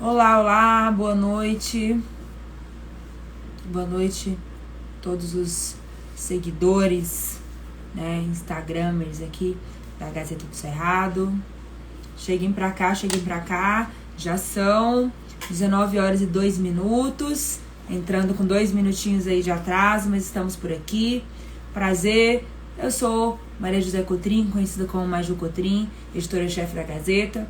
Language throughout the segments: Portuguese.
Olá, olá, boa noite. Boa noite a todos os seguidores, né, instagramers aqui da Gazeta do Cerrado. Cheguem pra cá. Já são 19 horas e 2 minutos. Entrando com 2 minutinhos aí de atraso, mas estamos por aqui. Prazer, eu sou Maria José Cotrim, conhecida como Maju Cotrim, editora-chefe da Gazeta.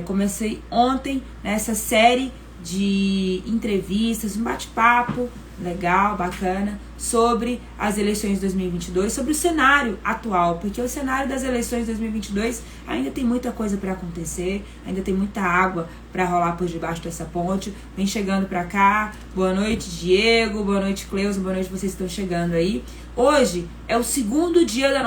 Comecei ontem nessa série de entrevistas, um bate-papo legal, bacana, sobre as eleições de 2022, sobre o cenário atual, porque o cenário das eleições de 2022 ainda tem muita coisa para acontecer, ainda tem muita água para rolar por debaixo dessa ponte. Vem chegando para cá. Boa noite, Diego, boa noite, Cleusa, boa noite, vocês estão chegando aí. Hoje é o segundo dia da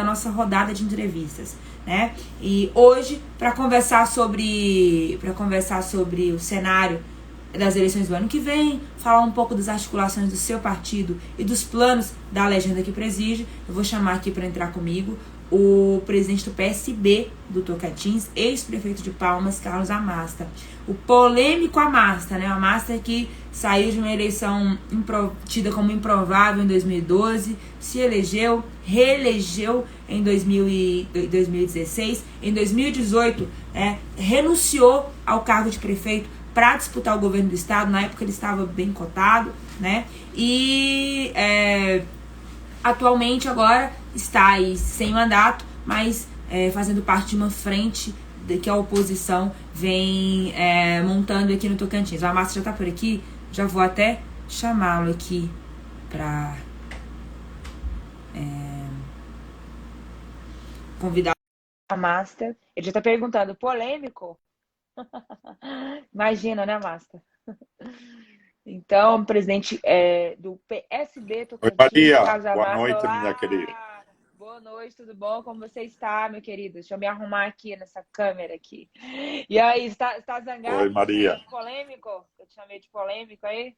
nossa rodada de entrevistas, né? E hoje, para conversar sobre o cenário das eleições do ano que vem, falar um pouco das articulações do seu partido e dos planos da legenda que preside, eu vou chamar aqui para entrar comigo o presidente do PSB do Tocantins, ex-prefeito de Palmas, Carlos Amasta. O polêmico Amasta, né? O Amasta que saiu de uma eleição tida como improvável em 2012, se elegeu, reelegeu em 2016, em 2018, renunciou ao cargo de prefeito para disputar o governo do estado. Na época ele estava bem cotado, né? E atualmente agora está aí sem mandato, mas fazendo parte de uma frente que a oposição vem montando aqui no Tocantins. O Amasta já está por aqui, já vou até chamá-lo aqui para convidar o Amasta. Ele já está perguntando, polêmico? Imagina, né, Amasta? Então, presidente do PSB Oi, Tocantins, Maria. Carlos Boa Amasta. noite, minha querida. Olá! Boa noite, tudo bom? Como você está, meu querido? Deixa eu me arrumar aqui nessa câmera aqui. E aí, está Oi, zangado que eu te chamei Maria. de polêmico? Eu te chamei de polêmico aí?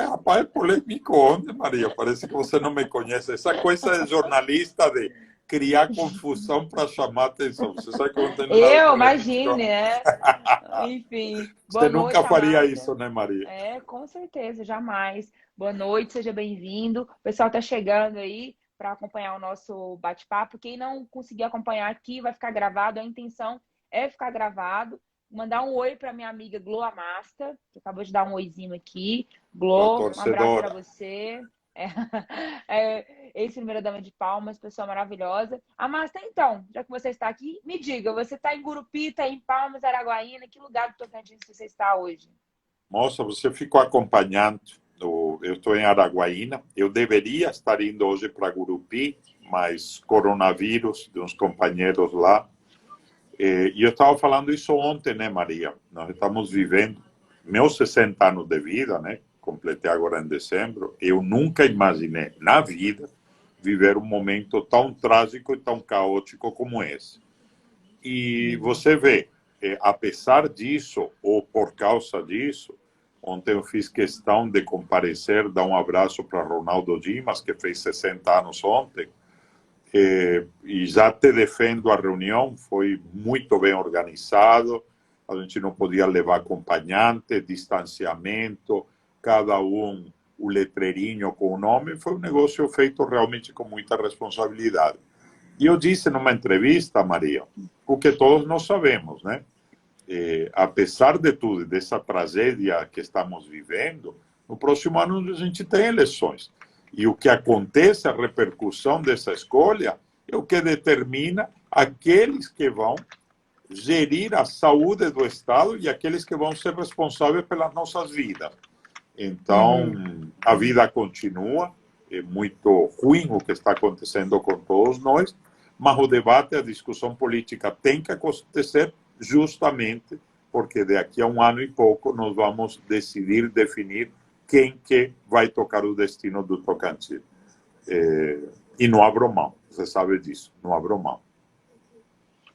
Rapaz, é polêmico ontem, Maria. Parece que você não me conhece. Essa coisa de jornalista de criar confusão para chamar atenção. Você sabe que eu não tenho nada de Eu, polêmico. imagine, né? Enfim, Você boa nunca noite, faria Amasta. isso, né, Maria? Com certeza, jamais. Boa noite, seja bem-vindo. O pessoal tá chegando aí para acompanhar o nosso bate-papo. Quem não conseguir acompanhar aqui vai ficar gravado. A intenção é ficar gravado. Mandar um oi para minha amiga Glo Amasta, que acabou de dar um oizinho aqui. Tua Glo, um abraço para torcedora. você. Ex-primeira-dama de Palmas, pessoa maravilhosa. Amasta, então, já que você está aqui, me diga, você está em Gurupi, está em Palmas, Araguaína, que lugar do Tocantins você está hoje? Moça, você ficou acompanhando. Eu estou em Araguaína. Eu deveria estar indo hoje para Gurupi, mas coronavírus de uns companheiros lá. E eu estava falando isso ontem, né, Maria? Nós estamos vivendo meus 60 anos de vida, né? Completei agora em dezembro. Eu nunca imaginei na vida viver um momento tão trágico e tão caótico como esse. E você vê, apesar disso, ou por causa disso, ontem eu fiz questão de comparecer, dar um abraço para Ronaldo Dimas, que fez 60 anos ontem, e já te defendo a reunião, foi muito bem organizado, a gente não podia levar acompanhante, distanciamento, cada um o letreirinho com o nome, foi um negócio feito realmente com muita responsabilidade. E eu disse numa entrevista, Maria, o que todos nós sabemos, né? Apesar de tudo, dessa tragédia que estamos vivendo, no próximo ano a gente tem eleições. E o que acontece, a repercussão dessa escolha, é o que determina aqueles que vão gerir a saúde do Estado e aqueles que vão ser responsáveis pelas nossas vidas. Então, a vida continua, é muito ruim o que está acontecendo com todos nós, mas o debate, a discussão política tem que acontecer justamente porque daqui a um ano e pouco nós vamos decidir, definir quem que vai tocar o destino do Tocantins. E não abro mão, você sabe disso, não abro mão.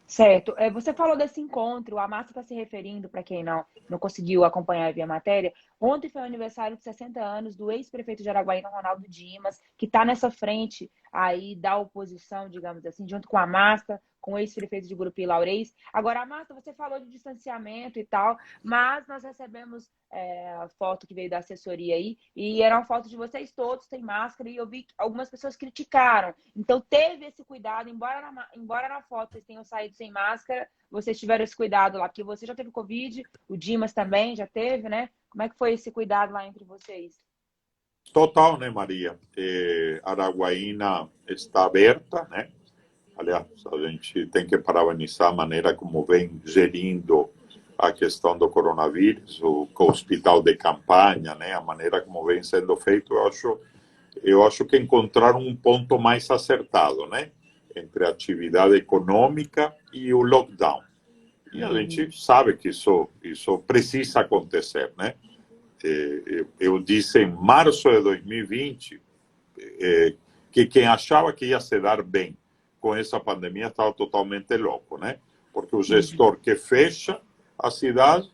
Certo. Você falou desse encontro, a Márcia está se referindo, para quem não conseguiu acompanhar via matéria, ontem foi o aniversário de 60 anos do ex-prefeito de Araguaína, Ronaldo Dimas, que está nessa frente aí da oposição, digamos assim, junto com a Márcia, com o ex-prefeito de Gurupi, Laurez. Agora, Marta, você falou de distanciamento e tal, mas nós recebemos a foto que veio da assessoria aí, e era uma foto de vocês todos sem máscara, e eu vi que algumas pessoas criticaram. Então, teve esse cuidado, embora na foto vocês tenham saído sem máscara, vocês tiveram esse cuidado lá, porque você já teve Covid, o Dimas também já teve, né? Como é que foi esse cuidado lá entre vocês? Total, né, Maria? Araguaína está aberta, né? Aliás, a gente tem que parabenizar a maneira como vem gerindo a questão do coronavírus, o hospital de campanha, né? A maneira como vem sendo feito, eu acho que encontraram um ponto mais acertado, né? Entre a atividade econômica e o lockdown. E a gente sabe que isso precisa acontecer, né? Eu disse em março de 2020 que quem achava que ia se dar bem com essa pandemia estava totalmente louco, né? Porque o gestor que fecha a cidade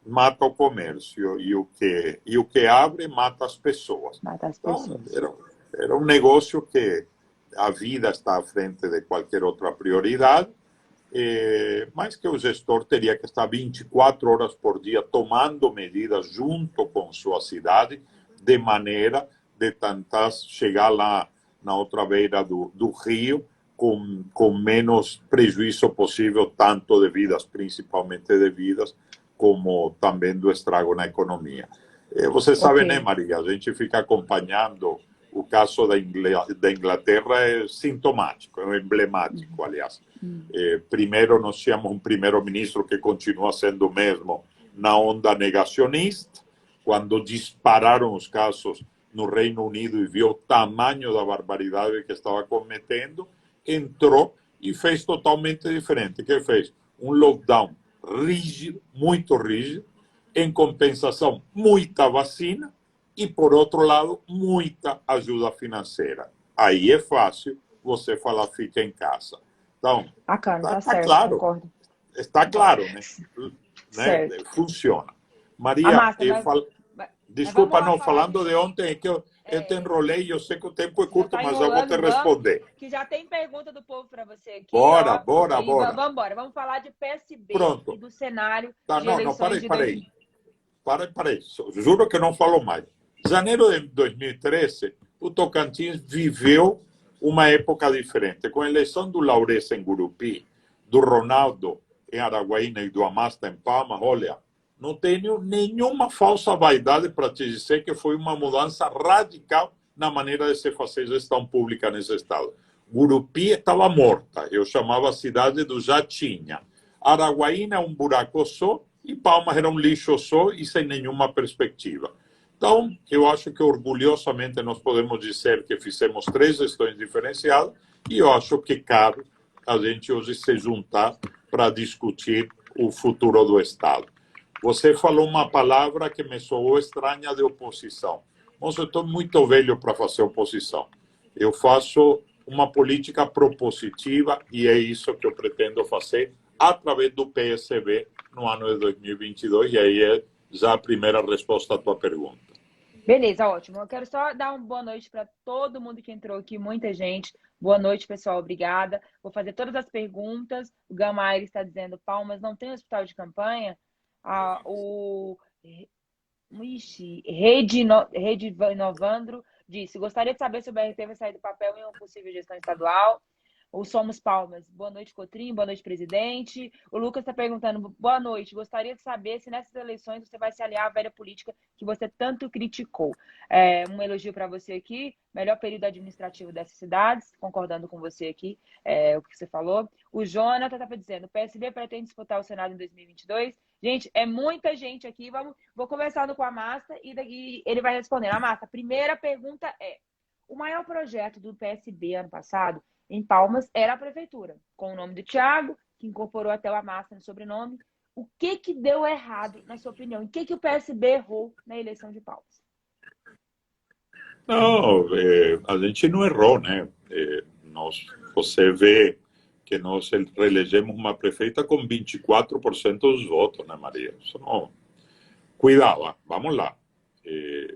mata o comércio e o que abre mata as pessoas. Mata as pessoas. Então, era um negócio que a vida está à frente de qualquer outra prioridade, mas que o gestor teria que estar 24 horas por dia tomando medidas junto com sua cidade, de maneira de tentar chegar lá na outra beira do rio com menos prejuízo possível, tanto de vidas, principalmente de vidas, como também do estrago na economia. Você sabe, né, Maria? A gente fica acompanhando o caso da Inglaterra, é sintomático, é emblemático, aliás. Primeiro, nós tínhamos um primeiro-ministro que continua sendo o mesmo na onda negacionista. Quando dispararam os casos no Reino Unido e viu o tamanho da barbaridade que estava cometendo, entrou e fez totalmente diferente. O que fez? Um lockdown rígido, muito rígido, em compensação, muita vacina e, por outro lado, muita ajuda financeira. Aí é fácil você falar, fica em casa. Então, tá certo, claro, concordo. Está claro, né? Funciona. Maria, desculpa, não, falando de ontem, é que eu te enrolei, eu sei que o tempo é curto, mas eu vou te responder. Que já tem pergunta do povo para você aqui. Bora. Vamos embora, vamos falar de PSB. Pronto. E do cenário de eleições de 2000. Parei. Juro que não falo mais. Janeiro de 2013, o Tocantins viveu uma época diferente. Com a eleição do Laurez em Gurupi, do Ronaldo em Araguaína e do Amasta em Palmas, olha, não tenho nenhuma falsa vaidade para te dizer que foi uma mudança radical na maneira de se fazer gestão pública nesse estado. Gurupi estava morta, eu chamava a cidade do já tinha. Araguaína um buraco só e Palmas era um lixo só e sem nenhuma perspectiva. Então, eu acho que orgulhosamente nós podemos dizer que fizemos 3 gestões diferenciadas e eu acho que cabe a gente hoje se juntar para discutir o futuro do Estado. Você falou uma palavra que me soou estranha de oposição. Mas eu estou muito velho para fazer oposição. Eu faço uma política propositiva e é isso que eu pretendo fazer através do PSB no ano de 2022. E aí é já a primeira resposta à tua pergunta. Beleza, ótimo. Eu quero só dar uma boa noite para todo mundo que entrou aqui, muita gente. Boa noite, pessoal. Obrigada. Vou fazer todas as perguntas. O Gamair está dizendo, Palmas não tem hospital de campanha? Rede Novandro disse, gostaria de saber se o BRT vai sair do papel em uma possível gestão estadual. O Somos Palmas. Boa noite, Cotrim. Boa noite, presidente. O Lucas está perguntando, boa noite. Gostaria de saber se nessas eleições você vai se aliar à velha política que você tanto criticou. Um elogio para você aqui. Melhor período administrativo dessas cidades. Concordando com você aqui, o que você falou. O Jonathan estava dizendo, o PSB pretende disputar o Senado em 2022. Gente, é muita gente aqui. Vou conversando com a Masta e daqui ele vai responder. A Masta, a primeira pergunta é, o maior projeto do PSB ano passado em Palmas era a prefeitura, com o nome do Thiago, que incorporou até o Amasta no sobrenome. O que deu errado, na sua opinião? Em que o PSB errou na eleição de Palmas? Não, a gente não errou, né? Você vê que nós reelegemos uma prefeita com 24% dos votos, né, Maria? Isso não... Cuidado, vamos lá.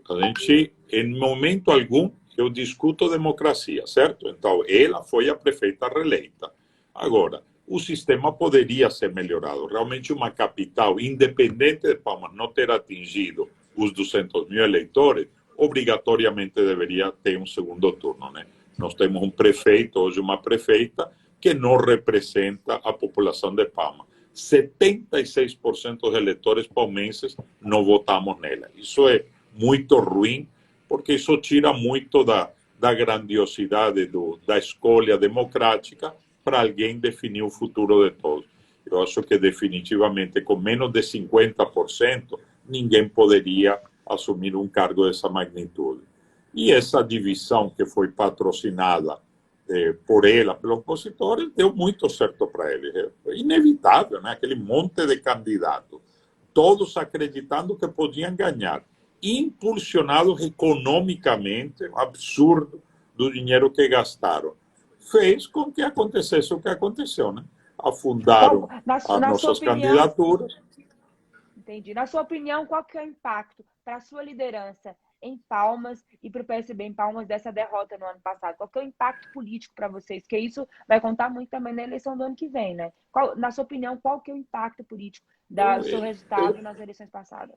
A gente, em momento algum, eu discuto democracia, certo? Então, ela foi a prefeita reeleita. Agora, o sistema poderia ser melhorado. Realmente uma capital, independente de Palmas não ter atingido os 200 mil eleitores, obrigatoriamente deveria ter um segundo turno, né? Nós temos um prefeito, hoje uma prefeita, que não representa a população de Palmas. 76% dos eleitores palmenses não votamos nela. Isso é muito ruim, porque isso tira muito da grandiosidade da escolha democrática para alguém definir o futuro de todos. Eu acho que definitivamente com menos de 50% ninguém poderia assumir um cargo dessa magnitude. E essa divisão que foi patrocinada por ela, pelos opositores, deu muito certo para eles. É inevitável, né? Aquele monte de candidatos, todos acreditando que podiam ganhar, impulsionados economicamente, absurdo do dinheiro que gastaram, fez com que acontecesse o que aconteceu, né? Afundaram as nossas candidaturas. Entendi. Na sua opinião, qual que é o impacto para a sua liderança em Palmas e para o PSB em Palmas dessa derrota no ano passado? Qual que é o impacto político para vocês? Porque isso vai contar muito também na eleição do ano que vem, né? Na sua opinião, qual que é o impacto político do seu resultado nas eleições passadas?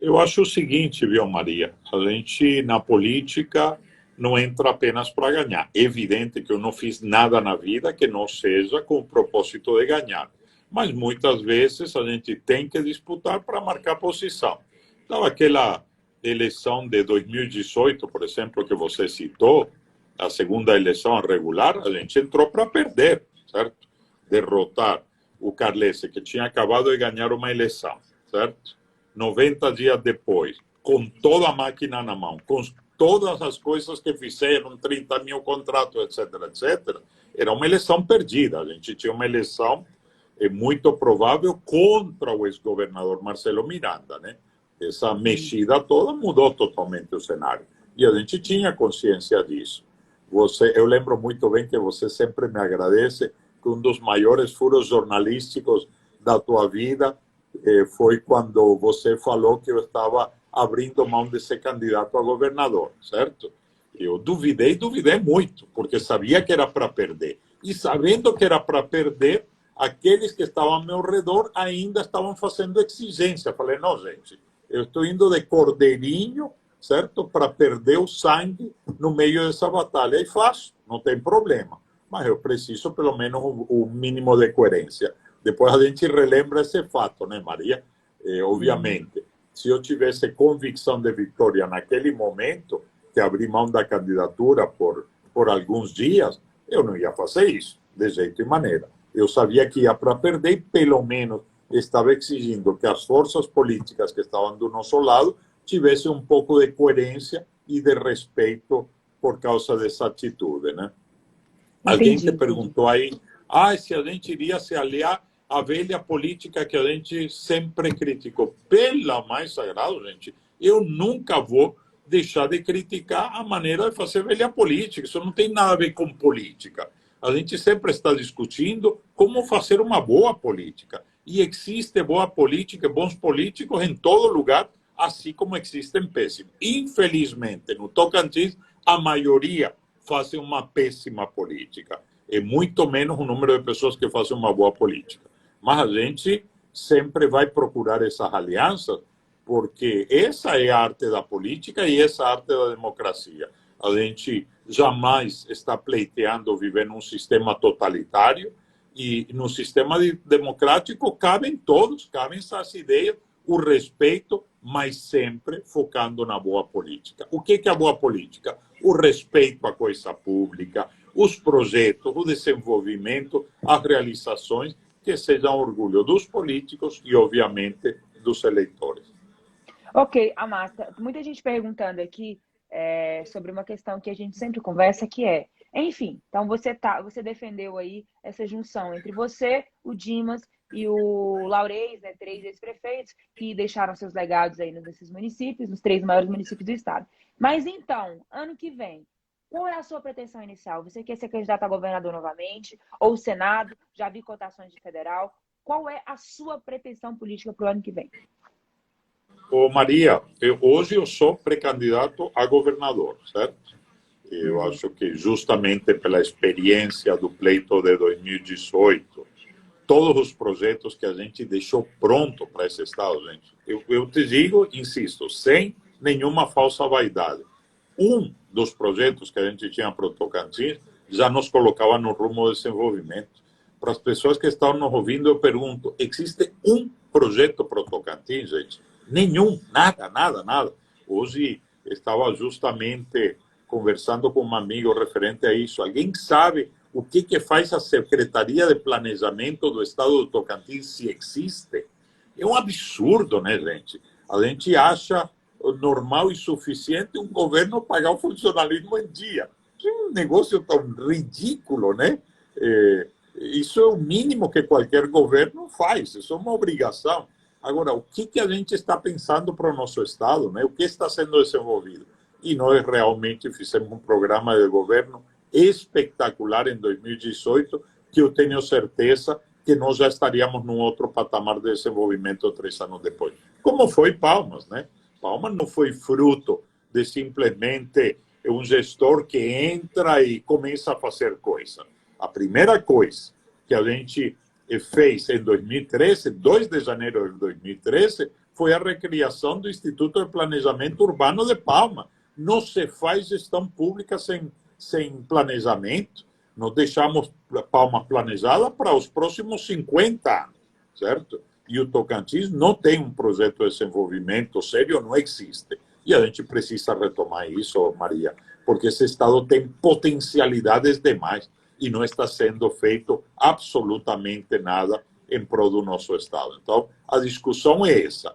Eu acho o seguinte, viu, Maria? A gente, na política, não entra apenas para ganhar. É evidente que eu não fiz nada na vida que não seja com o propósito de ganhar. Mas muitas vezes a gente tem que disputar para marcar posição. Então, aquela eleição de 2018, por exemplo, que você citou, a segunda eleição regular, a gente entrou para perder, certo? Derrotar o Carlesse, que tinha acabado de ganhar uma eleição, certo? 90 dias depois, com toda a máquina na mão, com todas as coisas que fizeram, 30 mil contratos, etc., etc., era uma eleição perdida. A gente tinha uma eleição muito provável contra o ex-governador Marcelo Miranda, né? Essa mexida toda mudou totalmente o cenário. E a gente tinha consciência disso. Eu lembro muito bem que você sempre me agradece que um dos maiores furos jornalísticos da tua vida foi quando você falou que eu estava abrindo mão de ser candidato a governador, certo? Eu duvidei muito, porque sabia que era para perder. E sabendo que era para perder, aqueles que estavam ao meu redor ainda estavam fazendo exigência. Falei, não, gente, eu estou indo de cordeirinho, certo? Para perder o sangue no meio dessa batalha. E faço, não tem problema. Mas eu preciso, pelo menos, o mínimo de coerência. Depois a gente relembra esse fato, né, Maria? Obviamente, se eu tivesse convicção de vitória naquele momento, que abri mão da candidatura por alguns dias, eu não ia fazer isso, de jeito e maneira. Eu sabia que ia para perder e, pelo menos, estava exigindo que as forças políticas que estavam do nosso lado tivessem um pouco de coerência e de respeito por causa dessa atitude, né? Alguém te perguntou aí, se a gente iria se aliar à velha política que a gente sempre criticou. Pela mais sagrado, gente, eu nunca vou deixar de criticar a maneira de fazer velha política. Isso não tem nada a ver com política. A gente sempre está discutindo como fazer uma boa política. E existe boa política e bons políticos em todo lugar, assim como existem péssimos. Infelizmente, no Tocantins, a maioria fazem uma péssima política. É muito menos o número de pessoas que fazem uma boa política. Mas a gente sempre vai procurar essas alianças, porque essa é a arte da política e essa é a arte da democracia. A gente jamais está pleiteando viver num sistema totalitário, e no sistema democrático cabem todos, cabem essas ideias, o respeito, mas sempre focando na boa política. O que é a boa política? O respeito à coisa pública, os projetos, o desenvolvimento, as realizações que sejam orgulho dos políticos e, obviamente, dos eleitores. Ok, Amasta, muita gente perguntando aqui sobre uma questão que a gente sempre conversa, que enfim, então você defendeu aí essa junção entre você, o Dimas e o Laurez, né, 3 ex-prefeitos que deixaram seus legados aí nesses municípios, nos 3 maiores municípios do estado. Mas então, ano que vem, qual é a sua pretensão inicial? Você quer ser candidato a governador novamente? Ou Senado? Já vi cotações de federal. Qual é a sua pretensão política para o ano que vem? Maria, hoje eu sou pré-candidato a governador, certo? Eu acho que justamente pela experiência do pleito de 2018, todos os projetos que a gente deixou pronto para esse Estado, gente, eu te digo, insisto, sem nenhuma falsa vaidade, um dos projetos que a gente tinha para o Tocantins já nos colocava no rumo do desenvolvimento. Para as pessoas que estão nos ouvindo, eu pergunto, existe um projeto para o Tocantins, gente? Nenhum, nada, nada, nada. Hoje estava justamente conversando com um amigo referente a isso. Alguém sabe o que faz a Secretaria de Planejamento do Estado do Tocantins, se existe? É um absurdo, né, gente? A gente acha normal e suficiente um governo pagar o funcionalismo em dia. É um negócio tão ridículo, né? Isso é o mínimo que qualquer governo faz, isso é uma obrigação. Agora, o que a gente está pensando para o nosso Estado, né? O que está sendo desenvolvido? E nós realmente fizemos um programa de governo espetacular em 2018, que eu tenho certeza que nós já estaríamos num outro patamar de desenvolvimento 3 anos depois. Como foi Palmas, né? Palmas não foi fruto de simplesmente um gestor que entra e começa a fazer coisa. A primeira coisa que a gente fez em 2013, 2 de janeiro de 2013, foi a recriação do Instituto de Planejamento Urbano de Palmas. Não se faz gestão pública sem planejamento. Nós deixamos Palmas planejada para os próximos 50 anos, certo? E o Tocantins não tem um projeto de desenvolvimento sério, não existe. E a gente precisa retomar isso, Maria, porque esse Estado tem potencialidades demais e não está sendo feito absolutamente nada em prol do nosso Estado. Então, a discussão é essa.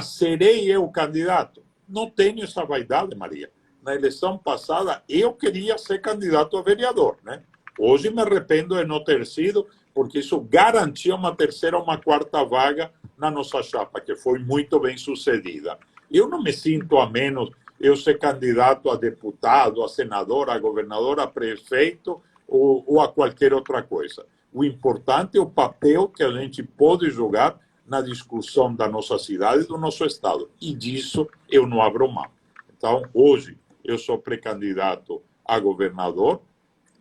Serei eu candidato? Não tenho essa vaidade, Maria. Na eleição passada, eu queria ser candidato a vereador, né? Hoje me arrependo de não ter sido, porque isso garantia uma terceira ou uma quarta vaga na nossa chapa, que foi muito bem sucedida. Eu não me sinto a menos eu ser candidato a deputado, a senador, a governador, a prefeito ou a qualquer outra coisa. O importante é o papel que a gente pode jogar na discussão da nossa cidade e do nosso Estado. E disso eu não abro mão. Então, hoje, eu sou pré-candidato a governador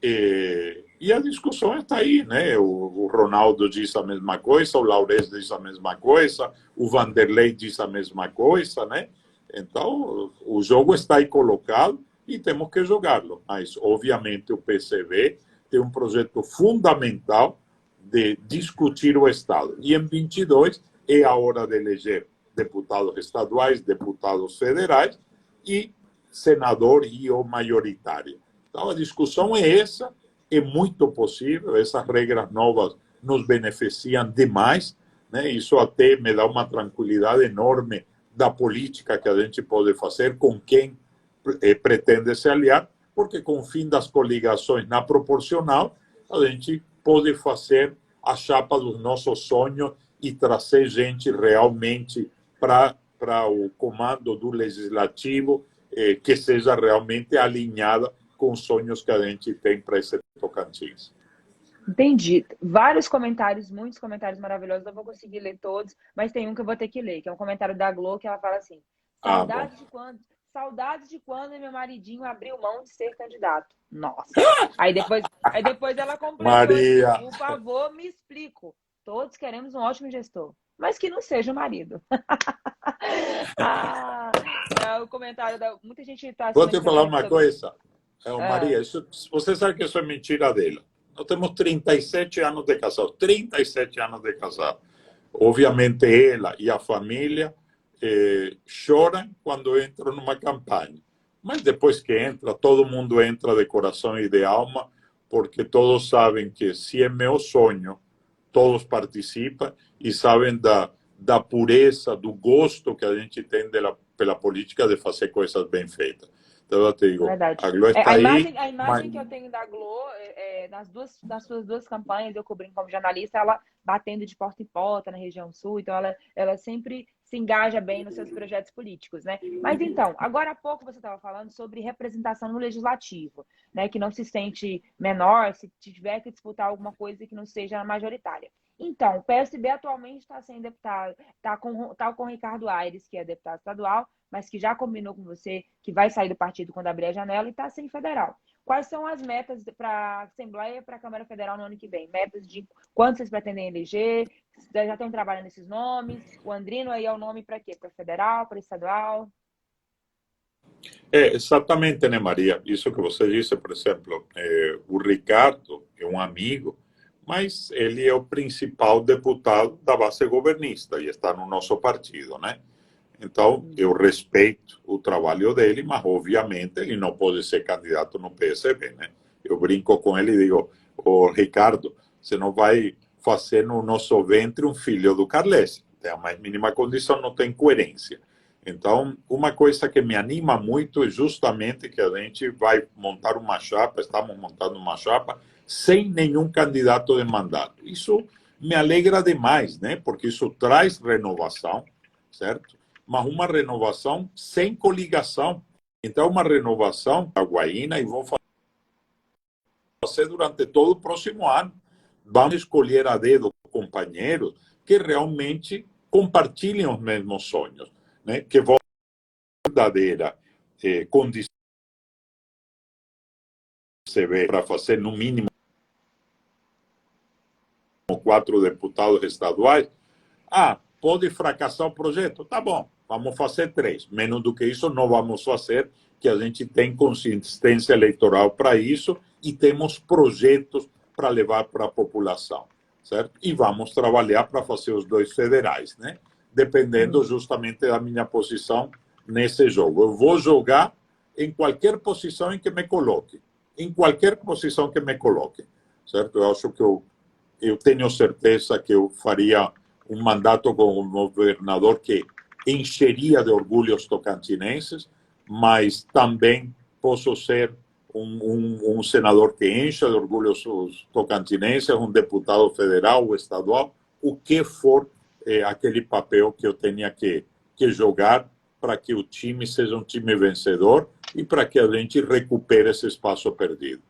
e a discussão está aí, né? O Ronaldo diz a mesma coisa, o Laures diz a mesma coisa, o Vanderlei diz a mesma coisa, né? Então, o jogo está aí colocado e temos que jogá-lo. Mas, obviamente, o PCB tem um projeto fundamental de discutir o Estado. E em 22 é a hora de eleger deputados estaduais, deputados federais e senador e o maioritário. Então, a discussão é essa, é muito possível, essas regras novas nos beneficiam demais, né? Isso até me dá uma tranquilidade enorme da política que a gente pode fazer com quem pretende se aliar, porque com o fim das coligações na proporcional, a gente pode fazer a chapa dos nossos sonhos e trazer gente realmente para o comando do legislativo que seja realmente alinhada com os sonhos que a gente tem para esse Tocantins. Entendi. Vários comentários, muitos comentários maravilhosos. Não vou conseguir ler todos, mas tem um que eu vou ter que ler, que é um comentário da Glo, que ela fala assim: saudades de quando meu maridinho abriu mão de ser candidato. Nossa. Aí depois ela completou Maria. assim: por favor, me explico. Todos queremos um ótimo gestor, mas que não seja o marido. O comentário da muita gente está. Vou te falar uma coisa, Maria. Você sabe que isso é mentira dela. Nós temos 37 anos de casado. 37 anos de casado. Obviamente, ela e a família choram quando entram numa campanha. Mas depois que entra, todo mundo entra de coração e de alma, porque todos sabem que se é meu sonho, todos participam e sabem da pureza, do gosto que a gente tem pela política de fazer coisas bem feitas. Então, eu te digo, verdade. A Glo está A aí. imagem que eu tenho da Glo, nas suas duas campanhas, eu cobrindo como jornalista, ela batendo de porta em porta na região sul, então ela sempre se engaja bem nos seus projetos políticos, né? Mas então, agora há pouco você estava falando sobre representação no legislativo, né? Que não se sente menor se tiver que disputar alguma coisa que não seja majoritária. Então, o PSB atualmente está sem deputado, tá com o Ricardo Aires, que é deputado estadual, mas que já combinou com você que vai sair do partido quando abrir a janela e está sem federal. Quais são as metas para a Assembleia e para a Câmara Federal no ano que vem? Metas de quanto vocês pretendem eleger? Já estão trabalhando nesses nomes? O Andrino aí é o nome para quê? Para federal, para estadual? Exatamente, né, Maria? Isso que você disse, por exemplo, o Ricardo é um amigo, mas ele é o principal deputado da base governista e está no nosso partido, né? Então, eu respeito o trabalho dele, mas, obviamente, ele não pode ser candidato no PSB, né? Eu brinco com ele e digo, ô, Ricardo, você não vai fazer no nosso ventre um filho do Carles. Tem a mais mínima condição, não tem coerência. Então, uma coisa que me anima muito é justamente que a gente vai montar uma chapa, estamos montando uma chapa, sem nenhum candidato de mandato. Isso me alegra demais, né? Porque isso traz renovação, certo? Mas uma renovação sem coligação. Então, uma renovação da Guaína e vão fazer durante todo o próximo ano. Vamos escolher a dedo companheiros que realmente compartilhem os mesmos sonhos, né? Que vão verdadeira condição para fazer no mínimo 4 deputados estaduais. Pode fracassar o projeto? Tá bom, vamos fazer 3. Menos do que isso não vamos fazer, que a gente tem consistência eleitoral para isso e temos projetos para levar para a população, certo? E vamos trabalhar para fazer os 2 federais, né? Dependendo justamente da minha posição nesse jogo. Eu vou jogar em qualquer posição em que me coloque. Em qualquer posição que me coloque, certo? Eu acho que eu tenho certeza que eu faria um mandato como governador que encheria de orgulho os tocantinenses, mas também posso ser um senador que encha de orgulho os tocantinenses, um deputado federal ou estadual, o que for aquele papel que eu tenha que jogar para que o time seja um time vencedor e para que a gente recupere esse espaço perdido.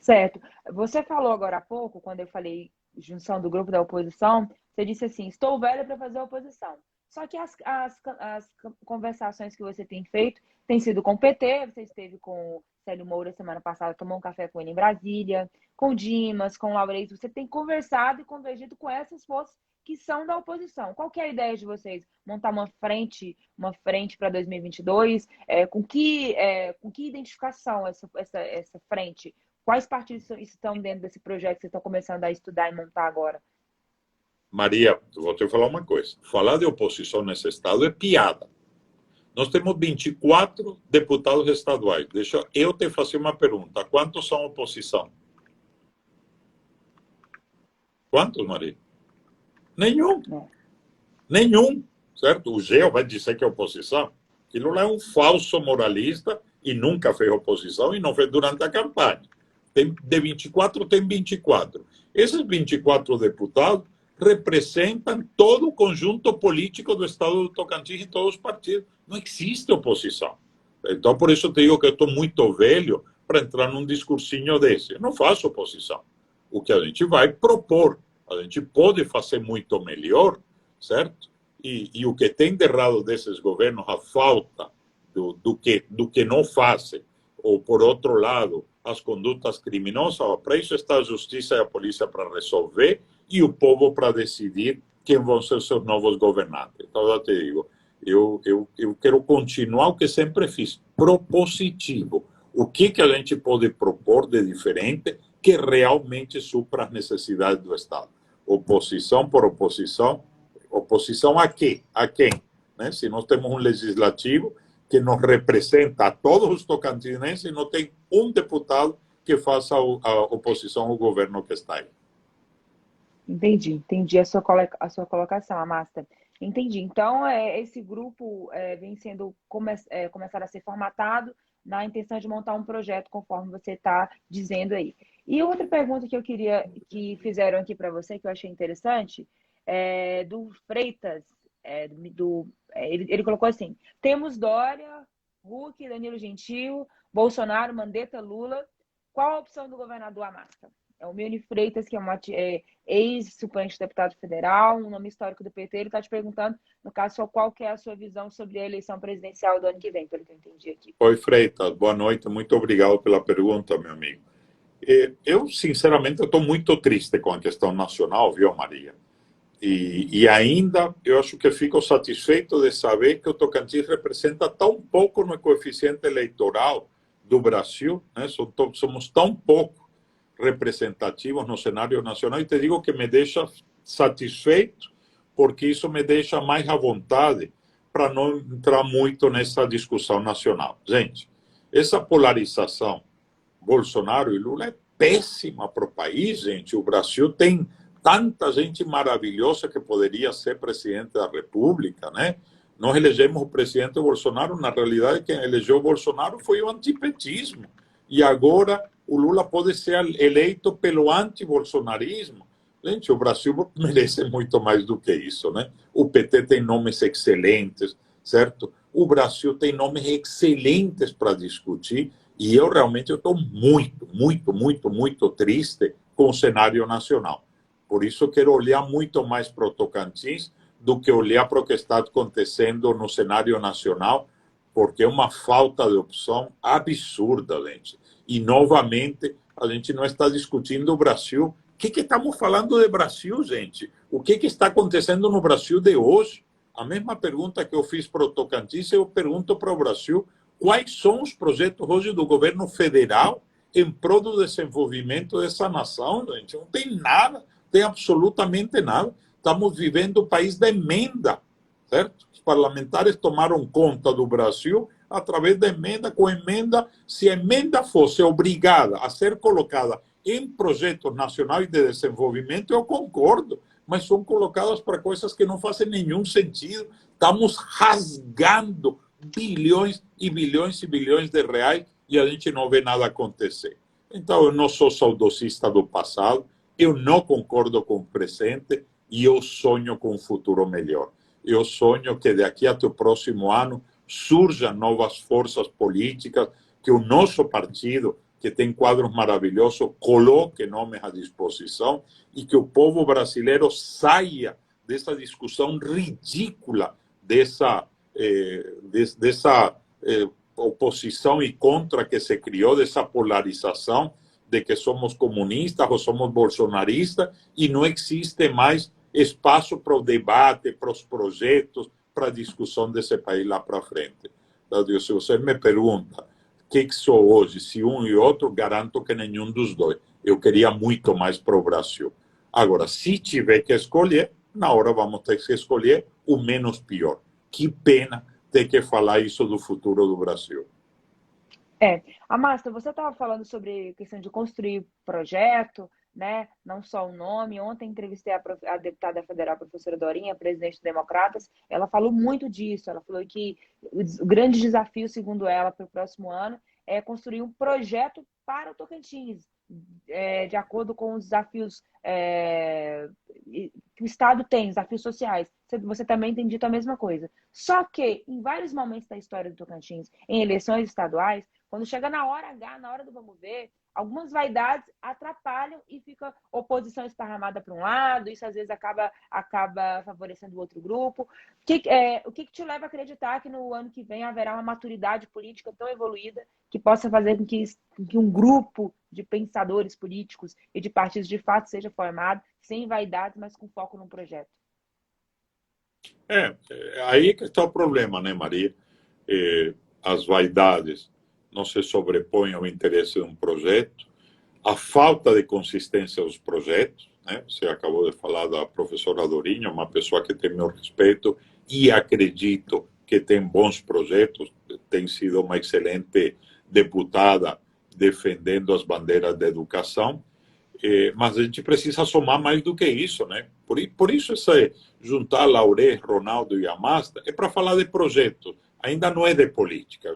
Certo. Você falou agora há pouco, quando eu falei junção do grupo da oposição, você disse assim, estou velha para fazer oposição. Só que as conversações que você tem feito têm sido com o PT, você esteve com o Célio Moura semana passada, tomou um café com ele em Brasília, com o Dimas, com o Laurez, você tem conversado e convergido com essas forças que são da oposição. Qual que é a ideia de vocês? Montar uma frente para 2022? Com que identificação essa frente? Quais partidos estão dentro desse projeto que vocês estão começando a estudar e montar agora? Maria, vou te falar uma coisa. Falar de oposição nesse estado é piada. Nós temos 24 deputados estaduais. Deixa eu te fazer uma pergunta. Quantos são oposição? Quantos, Maria? Nenhum. Nenhum, certo? O Geo vai dizer que é oposição. Aquilo lá é um falso moralista e nunca fez oposição e não fez durante a campanha. De 24, tem 24. Esses 24 deputados representam todo o conjunto político do estado do Tocantins e todos os partidos. Não existe oposição. Então, por isso eu te digo que eu estou muito velho para entrar num discursinho desse. Eu não faço oposição. O que a gente vai propor, a gente pode fazer muito melhor, certo? E o que tem de errado desses governos, a falta do que não fazem, ou, por outro lado, as condutas criminosas, para isso está a justiça e a polícia para resolver e o povo para decidir quem vão ser seus novos governantes. Então, eu te digo, eu quero continuar o que sempre fiz, propositivo. O que a gente pode propor de diferente que realmente supra as necessidades do Estado? Oposição por oposição. Oposição a quê? A quem? Né? Se nós temos um legislativo que nos representa a todos os tocantinenses e não tem um deputado que faça a oposição ao governo que está aí. Entendi a sua colocação, Amasta. Entendi. Então, esse grupo vem sendo começar a ser formatado na intenção de montar um projeto, conforme você está dizendo aí. E outra pergunta que eu queria que fizeram aqui para você, que eu achei interessante, do Freitas, ele colocou assim: temos Dória, Huck, Danilo Gentil, Bolsonaro, Mandetta, Lula. Qual a opção do governador Amasta? É o Milne Freitas, que é ex-suplente de deputado federal, um nome histórico do PT. Ele está te perguntando, no caso, qual que é a sua visão sobre a eleição presidencial do ano que vem, pelo que eu entendi aqui. Oi, Freitas. Boa noite. Muito obrigado pela pergunta, meu amigo. Eu, sinceramente, estou muito triste com a questão nacional, viu, Maria? E ainda, eu acho que fico satisfeito de saber que o Tocantins representa tão pouco no coeficiente eleitoral do Brasil, né? Somos tão pouco representativos no cenário nacional, e te digo que me deixa satisfeito, porque isso me deixa mais à vontade para não entrar muito nessa discussão nacional. Gente, essa polarização Bolsonaro e Lula é péssima para o país, gente. O Brasil tem tanta gente maravilhosa que poderia ser presidente da República, né? Nós elegemos o presidente Bolsonaro, na realidade quem elegeu o Bolsonaro foi o antipetismo. E agora o Lula pode ser eleito pelo antibolsonarismo. Gente, o Brasil merece muito mais do que isso, né? O PT tem nomes excelentes, certo? O Brasil tem nomes excelentes para discutir, e eu realmente estou muito triste com o cenário nacional. Por isso quero olhar muito mais para o Tocantins do que olhar para o que está acontecendo no cenário nacional, porque é uma falta de opção absurda, gente. E, novamente, a gente não está discutindo o Brasil. O que estamos falando de Brasil, gente? O que está acontecendo no Brasil de hoje? A mesma pergunta que eu fiz para o Tocantins, eu pergunto para o Brasil: quais são os projetos hoje do governo federal em prol do desenvolvimento dessa nação, gente? Não tem nada, tem absolutamente nada. Estamos vivendo o país da emenda, certo? Os parlamentares tomaram conta do Brasil através da emenda, com emenda. Se a emenda fosse obrigada a ser colocada em projetos nacionais de desenvolvimento, eu concordo, mas são colocadas para coisas que não fazem nenhum sentido. Estamos rasgando bilhões e bilhões e bilhões de reais e a gente não vê nada acontecer. Então, eu não sou saudosista do passado, eu não concordo com o presente e eu sonho com um futuro melhor. Eu sonho que daqui até o próximo ano surjam novas forças políticas, que o nosso partido, que tem quadros maravilhosos, coloque nomes à disposição e que o povo brasileiro saia dessa discussão ridícula, dessa oposição e contra que se criou, dessa polarização de que somos comunistas ou somos bolsonaristas, e não existe mais espaço para o debate, para os projetos, para a discussão desse país lá para frente. Então, se você me pergunta o que sou hoje, se um e outro, garanto que nenhum dos dois. Eu queria muito mais para o Brasil. Agora, se tiver que escolher, na hora vamos ter que escolher o menos pior. Que pena ter que falar isso do futuro do Brasil. Amasta, você estava falando sobre a questão de construir projeto, né? Não só o nome. Ontem entrevistei a deputada federal, a professora Dorinha, presidente do Democratas. Ela falou muito disso. Ela falou que o grande desafio, segundo ela, para o próximo ano é construir um projeto para o Tocantins, de acordo com os desafios que o Estado tem, desafios sociais. Você também tem dito a mesma coisa. Só que, em vários momentos da história do Tocantins, em eleições estaduais, quando chega na hora H, na hora do vamos ver, algumas vaidades atrapalham e fica oposição esparramada para um lado, isso às vezes acaba favorecendo o outro grupo. O que te leva a acreditar que no ano que vem haverá uma maturidade política tão evoluída que possa fazer com que um grupo de pensadores políticos e de partidos de fato seja formado, sem vaidades, mas com foco num projeto? Aí que está o problema, né, Maria? As vaidades não se sobrepõem ao interesse de um projeto, a falta de consistência dos projetos, né? Você acabou de falar da professora Dorinha, uma pessoa que tem meu respeito e acredito que tem bons projetos, tem sido uma excelente deputada defendendo as bandeiras da educação, mas a gente precisa somar mais do que isso, né? Por isso, juntar Lauré, Ronaldo e Amasta é para falar de projetos, ainda não é de política.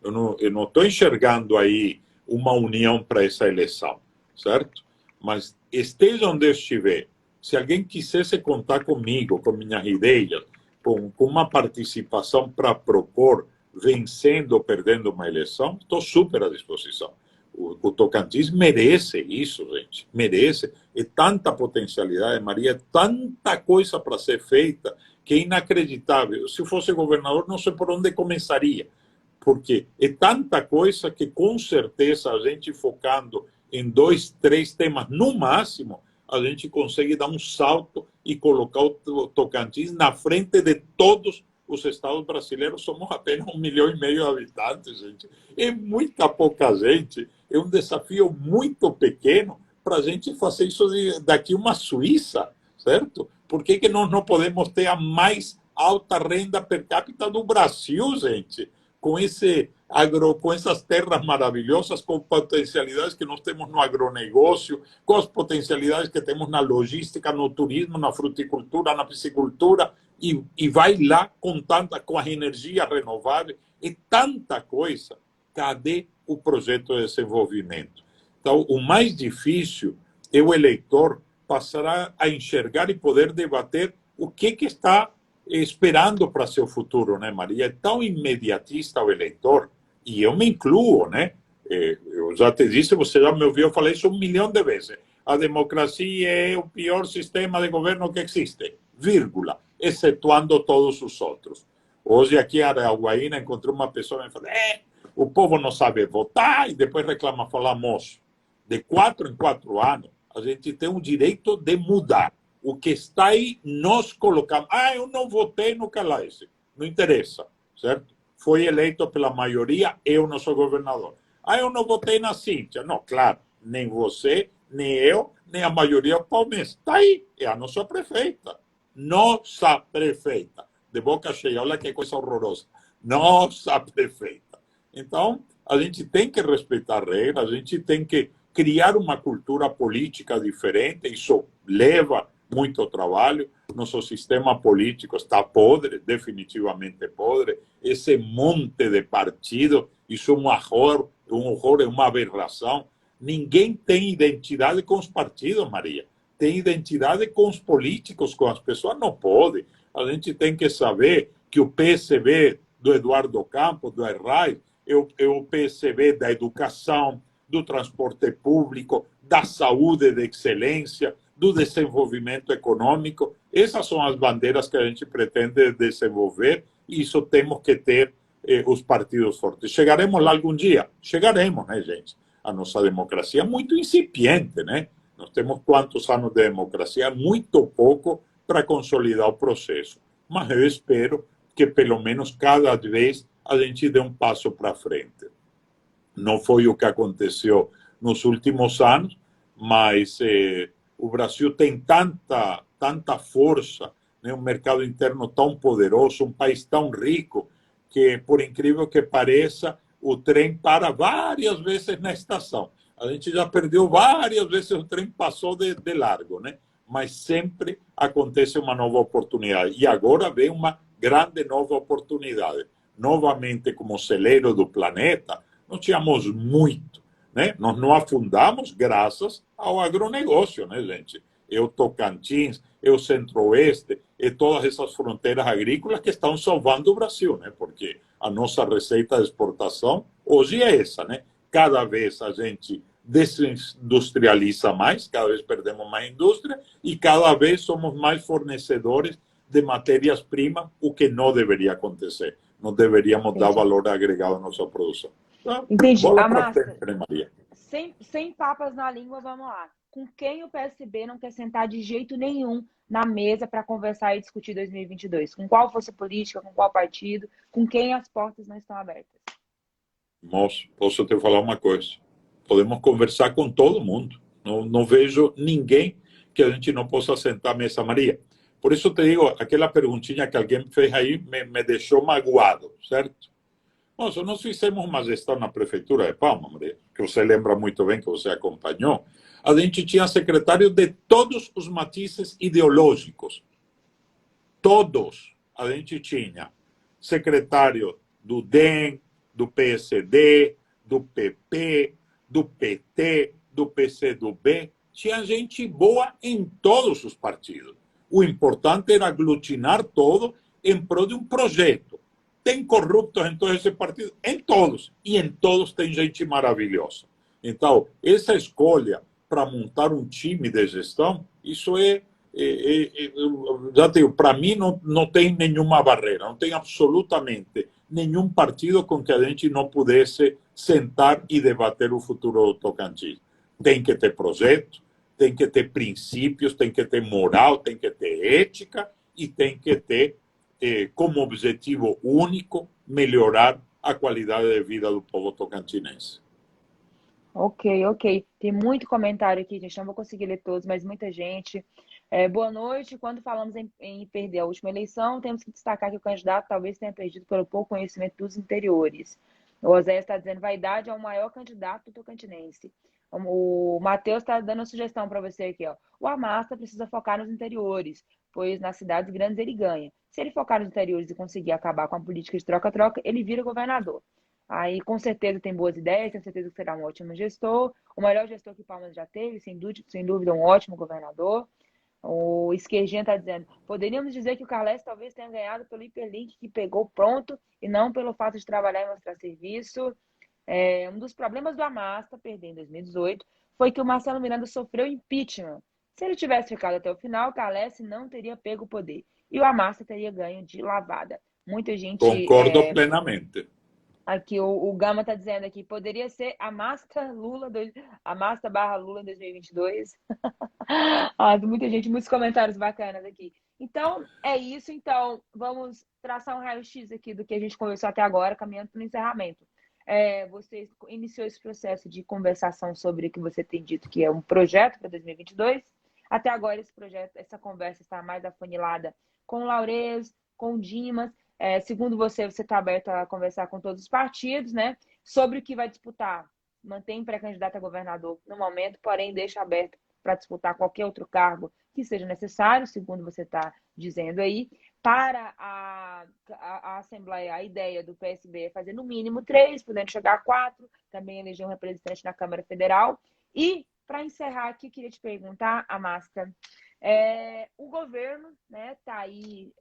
Eu não estou enxergando aí uma união para essa eleição, certo? Mas esteja onde eu estiver, se alguém quisesse contar comigo, com minhas ideias, com uma participação para propor, vencendo ou perdendo uma eleição, estou super à disposição. O Tocantins merece isso, gente. Merece. É tanta potencialidade, Maria, é tanta coisa para ser feita que é inacreditável. Se fosse governador, não sei por onde começaria. Porque é tanta coisa que, com certeza, a gente focando em 2, 3 temas, no máximo, a gente consegue dar um salto e colocar o Tocantins na frente de todos os estados brasileiros. Somos apenas 1,5 milhão de habitantes, gente. É muita pouca gente. É um desafio muito pequeno para a gente fazer isso daqui uma Suíça, certo? Por que nós não podemos ter a mais alta renda per capita do Brasil, gente? Com essas terras maravilhosas, com potencialidades que nós temos no agronegócio, com as potencialidades que temos na logística, no turismo, na fruticultura, na piscicultura, e vai lá com a energia renovável, e tanta coisa. Cadê o projeto de desenvolvimento? Então, o mais difícil é o eleitor passar a enxergar e poder debater o que está esperando para seu futuro, né, Maria? É tão imediatista o eleitor, e eu me incluo, né? Eu já te disse, você já me ouviu, eu falei isso 1 milhão de vezes. A democracia é o pior sistema de governo que existe, vírgula, excetuando todos os outros. Hoje, aqui em Araguaína, encontrei uma pessoa que me falou: o povo não sabe votar, e depois reclama, fala: moço, de 4 em 4 anos, a gente tem o direito de mudar. O que está aí, nós colocamos. Eu não votei no Calais. Não interessa, certo? Foi eleito pela maioria, eu não sou governador. Eu não votei na Cíntia. Não, claro, nem você, nem eu, nem a maioria do Palmeiras. Está aí, é a nossa prefeita. Nossa prefeita. De boca cheia, olha que coisa horrorosa. Nossa prefeita. Então, a gente tem que respeitar regras, a gente tem que criar uma cultura política diferente. Isso leva muito trabalho. Nosso sistema político está podre, definitivamente podre. Esse monte de partidos, isso é um horror, é uma aberração. Ninguém tem identidade com os partidos, Maria. Tem identidade com os políticos, com as pessoas. Não pode. A gente tem que saber que o PSB do Eduardo Campos, do Arraes, é o PSB da educação, do transporte público, da saúde de excelência, do desenvolvimento econômico. Essas são as bandeiras que a gente pretende desenvolver, e isso temos que ter os partidos fortes. Chegaremos lá algum dia? Chegaremos, né, gente? A nossa democracia é muito incipiente, né? Nós temos quantos anos de democracia? Muito pouco para consolidar o processo. Mas eu espero que, pelo menos, cada vez a gente dê um passo para frente. Não foi o que aconteceu nos últimos anos, mas o Brasil tem tanta força, né? Um mercado interno tão poderoso, um país tão rico, que, por incrível que pareça, o trem para várias vezes na estação. A gente já perdeu várias vezes, o trem passou de largo, né? Mas sempre acontece uma nova oportunidade. E agora vem uma grande nova oportunidade. Novamente, como celeiro do planeta, nós tínhamos muito, né? Nós não afundamos graças ao agronegócio, né, gente? É o Tocantins, é o Centro-Oeste, é todas essas fronteiras agrícolas que estão salvando o Brasil, né? Porque a nossa receita de exportação hoje é essa, né? Cada vez a gente desindustrializa mais, cada vez perdemos mais indústria e cada vez somos mais fornecedores de matérias-primas, o que não deveria acontecer. Não deveríamos dar valor agregado à nossa produção. Então, entendi. bola Amassa, pra frente, Maria. sem papas na língua, vamos lá. Com quem o PSB não quer sentar de jeito nenhum na mesa para conversar e discutir 2022? Com qual força política, com qual partido, com quem as portas não estão abertas? Moço, posso te falar uma coisa? Podemos conversar com todo mundo. Não vejo ninguém que a gente não possa sentar à mesa, Maria. Por isso te digo, aquela perguntinha que alguém fez aí me deixou magoado, certo? Moço, nós fizemos uma gestão na prefeitura de Palma, Maria, que você lembra muito bem, que você acompanhou. A gente tinha secretário de todos os matizes ideológicos. Todos. A gente tinha secretário do DEM, do PSD, do PP, do PT, do PCdoB. Tinha gente boa em todos os partidos. O importante era aglutinar todo em prol de um projeto. Tem corruptos em todos esses partidos? Em todos. E em todos tem gente maravilhosa. Então, essa escolha para montar um time de gestão, isso já tenho, para mim não tem nenhuma barreira, não tem absolutamente nenhum partido com que a gente não pudesse sentar e debater o futuro do Tocantins. Tem que ter projeto, tem que ter princípios, tem que ter moral, tem que ter ética e tem que ter como objetivo único melhorar a qualidade de vida do povo tocantinense. Ok. Tem muito comentário aqui, gente. Não vou conseguir ler todos, mas muita gente. Boa noite. Quando falamos em perder a última eleição, temos que destacar que o candidato talvez tenha perdido pelo pouco conhecimento dos interiores. O Oséias está dizendo, vaidade é o maior candidato tocantinense. O Matheus está dando uma sugestão para você aqui, ó. O Amasta precisa focar nos interiores, pois nas cidades grandes ele ganha. Se ele focar nos interiores e conseguir acabar com a política de troca-troca, ele vira governador. Aí, com certeza, tem boas ideias, tenho certeza que será um ótimo gestor, o melhor gestor que Palmas já teve, sem dúvida, um ótimo governador. O Esquerdinha está dizendo, poderíamos dizer que o Carles talvez tenha ganhado pelo hiperlink que pegou pronto e não pelo fato de trabalhar e mostrar serviço. Um dos problemas do Amasta, perder em 2018, foi que o Marcelo Miranda sofreu impeachment. Se ele tivesse ficado até o final, o Carles não teria pego o poder. E o Amasta teria ganho de lavada. Muita gente... Concordo plenamente. Aqui o Gama está dizendo aqui, poderia ser Amasta barra Lula 2022. Muita gente, muitos comentários bacanas aqui. Então, é isso. Então, vamos traçar um raio-x aqui do que a gente conversou até agora, caminhando para o encerramento. Você iniciou esse processo de conversação sobre o que você tem dito que é um projeto para 2022. Até agora, essa conversa está mais afunilada com o Laurez, com o Dimas. Segundo você está aberto a conversar com todos os partidos, né? Sobre o que vai disputar. Mantém pré-candidato a governador no momento, porém deixa aberto para disputar qualquer outro cargo que seja necessário, segundo você está dizendo aí. Para a Assembleia, a ideia do PSB é fazer no mínimo 3, podendo chegar a 4, também eleger um representante na Câmara Federal. E, para encerrar aqui, queria te perguntar, Amasta, o governo está aí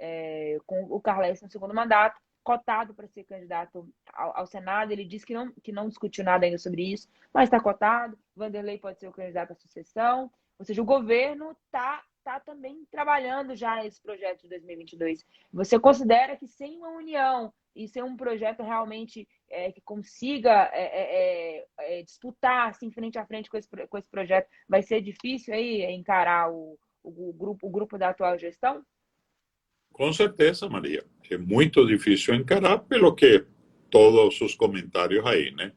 com o Carles no segundo mandato, cotado para ser candidato ao Senado. Ele disse que não discutiu nada ainda sobre isso, mas está cotado. Vanderlei pode ser o candidato à sucessão. Ou seja, o governo está também trabalhando já esse projeto de 2022. Você considera que sem uma união e sem um projeto realmente que consiga disputar assim, frente a frente com esse projeto, vai ser difícil aí encarar o grupo da atual gestão? Com certeza, Maria. É muito difícil encarar, pelo que todos os comentários aí, né?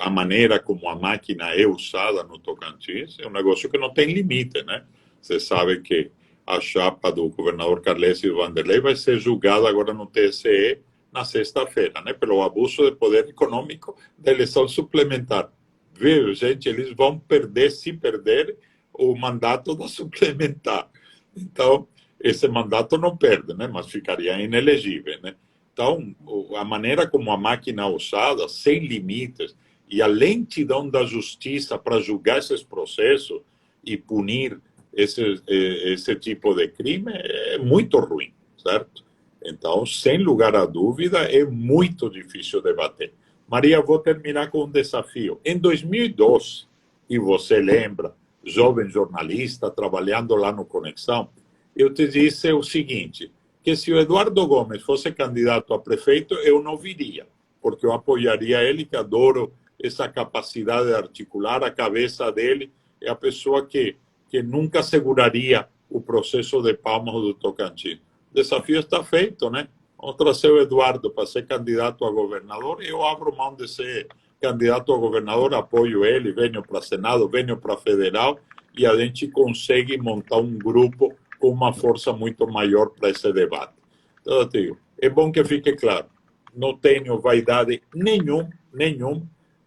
A maneira como a máquina é usada no Tocantins é um negócio que não tem limite, né? Você sabe que a chapa do governador Carles e do Vanderlei vai ser julgada agora no TSE na sexta-feira, né? Pelo abuso de poder econômico da eleição suplementar. Viu, gente? Eles vão perder, se perder, o mandato da suplementar. Então, esse mandato não perde, né? Mas ficaria inelegível, né? Então, a maneira como a máquina é usada, sem limites, e a lentidão da justiça para julgar esses processos e punir esse tipo de crime é muito ruim, certo? Então, sem lugar a dúvida, é muito difícil debater. Maria, vou terminar com um desafio. Em 2012, e você lembra, jovem jornalista, trabalhando lá no Conexão, eu te disse o seguinte, que se o Eduardo Gomes fosse candidato a prefeito, eu não viria, porque eu apoiaria ele, que adoro essa capacidade de articular, a cabeça dele é a pessoa que nunca seguraria o processo de Palmas do Tocantins. O desafio está feito, né? Vamos trazer o Eduardo para ser candidato a governador, eu abro mão de ser candidato a governador, apoio ele, venho para Senado, venho para Federal, e a gente consegue montar um grupo com uma força muito maior para esse debate. Então, eu digo, é bom que fique claro, não tenho vaidade nenhum.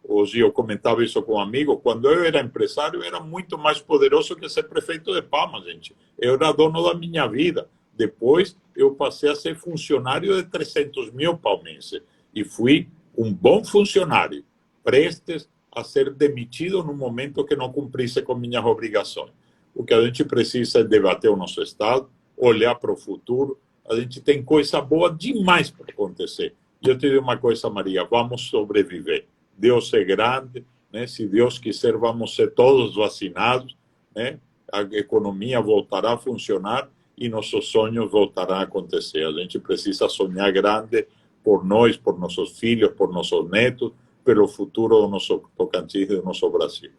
Hoje eu comentava isso com um amigo, quando eu era empresário, eu era muito mais poderoso que ser prefeito de Palmas, gente. Eu era dono da minha vida. Depois, eu passei a ser funcionário de 300 mil palmenses. E fui um bom funcionário, prestes a ser demitido no momento que não cumprisse com minhas obrigações. O que a gente precisa é debater o nosso Estado, olhar para o futuro. A gente tem coisa boa demais para acontecer. E eu te digo uma coisa, Maria, vamos sobreviver. Deus é grande, né? Se Deus quiser, vamos ser todos vacinados, né? A economia voltará a funcionar e nossos sonhos voltarão a acontecer. A gente precisa sonhar grande por nós, por nossos filhos, por nossos netos, pelo futuro do nosso Tocantins e do nosso Brasil.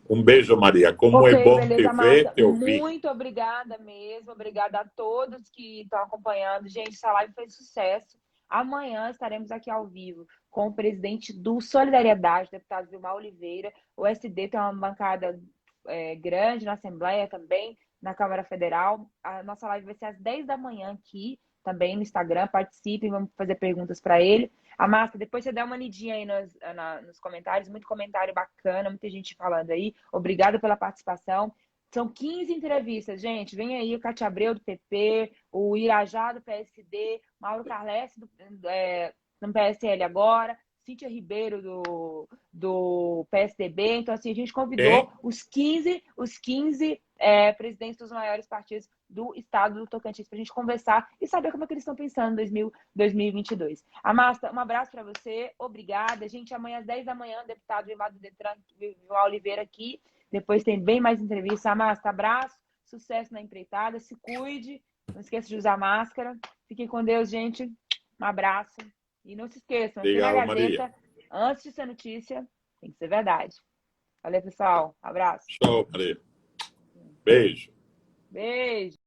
Um beijo, Maria. Como é bom te beleza, ver, Márcia. te ouvir. Muito obrigada mesmo. Obrigada a todos que estão acompanhando. Gente, essa live foi sucesso. Amanhã estaremos aqui ao vivo com o presidente do Solidariedade, deputado Vilmar Oliveira. O SD tem uma bancada grande na Assembleia também, na Câmara Federal. A nossa live vai ser às 10 da manhã aqui, também no Instagram. Participem, vamos fazer perguntas para ele. A Márcia, depois você dá uma lidinha aí nos comentários, muito comentário bacana, muita gente falando aí. Obrigada pela participação. São 15 entrevistas, gente. Vem aí o Cátia Abreu, do PP, o Irajá, do PSD, Mauro Carles, do PSL agora, Cíntia Ribeiro, do PSDB. Então, assim, a gente convidou os 15 presidentes dos maiores partidos do estado do Tocantins para a gente conversar e saber como é que eles estão pensando em 2022. Amasta, um abraço para você, obrigada. Gente, amanhã às 10 da manhã, deputado Vilmar do Detran, Vilmar Oliveira aqui. Depois tem bem mais entrevista. Amasta, abraço, sucesso na empreitada, se cuide, não esqueça de usar máscara. Fiquem com Deus, gente. Um abraço. E não se esqueçam, aqui na Gazeta, Maria, antes de ser notícia, tem que ser verdade. Valeu, pessoal. Abraço. Tchau, Maria. Beijo. Beijo.